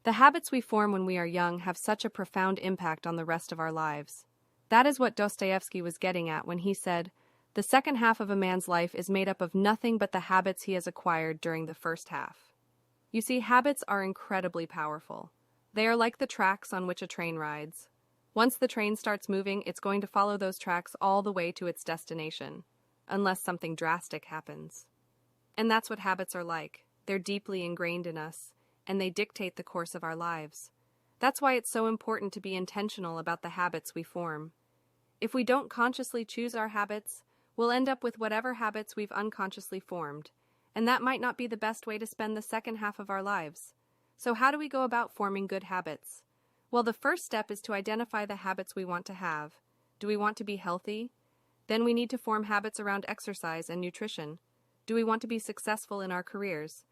The habits we form when we are young have such a profound impact on the rest of our lives. That is what Dostoevsky was getting at when he said, "The second half of a man's life is made up of nothing but the habits he has acquired during the first half." You see, habits are incredibly powerful. They are like the tracks on which a train rides. Once the train starts moving, it's going to follow those tracks all the way to its destination, unless something drastic happens. And that's what habits are like. They're deeply ingrained in us, and they dictate the course of our lives. That's why it's so important to be intentional about the habits we form. If we don't consciously choose our habits, we'll end up with whatever habits we've unconsciously formed, and that might not be the best way to spend the second half of our lives. So how do we go about forming good habits? Well, the first step is to identify the habits we want to have. Do we want to be healthy? Then we need to form habits around exercise and nutrition. Do we want to be successful in our careers?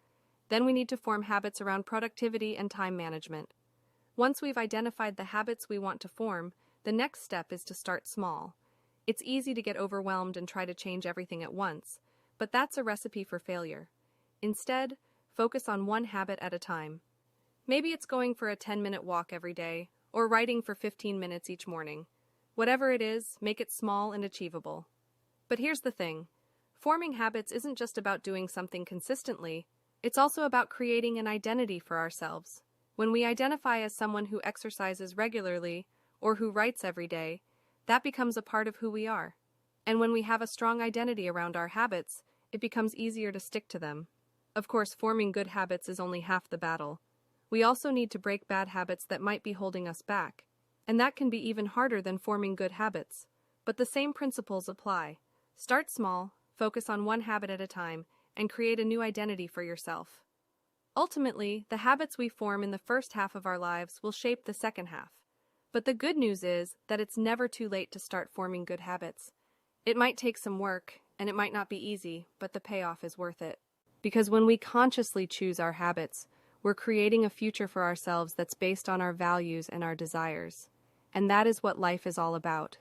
Then we need to form habits around productivity and time management. Once we've identified the habits we want to form, the next step is to start small. It's easy to get overwhelmed and try to change everything at once, but that's a recipe for failure. Instead, focus on one habit at a time. Maybe it's going for a 10-minute walk every day, or writing for 15 minutes each morning. Whatever it is, make it small and achievable. But here's the thing. Forming habits isn't just about doing something consistently, it's also about creating an identity for ourselves. When we identify as someone who exercises regularly, or who writes every day, that becomes a part of who we are. And when we have a strong identity around our habits, it becomes easier to stick to them. Of course, forming good habits is only half the battle. We also need to break bad habits that might be holding us back. And that can be even harder than forming good habits. But the same principles apply. Start small, focus on one habit at a time, and create a new identity for yourself. Ultimately, the habits we form in the first half of our lives will shape the second half. But the good news is that it's never too late to start forming good habits. It might take some work, and it might not be easy, but the payoff is worth it. Because when we consciously choose our habits, we're creating a future for ourselves that's based on our values and our desires. And that is what life is all about.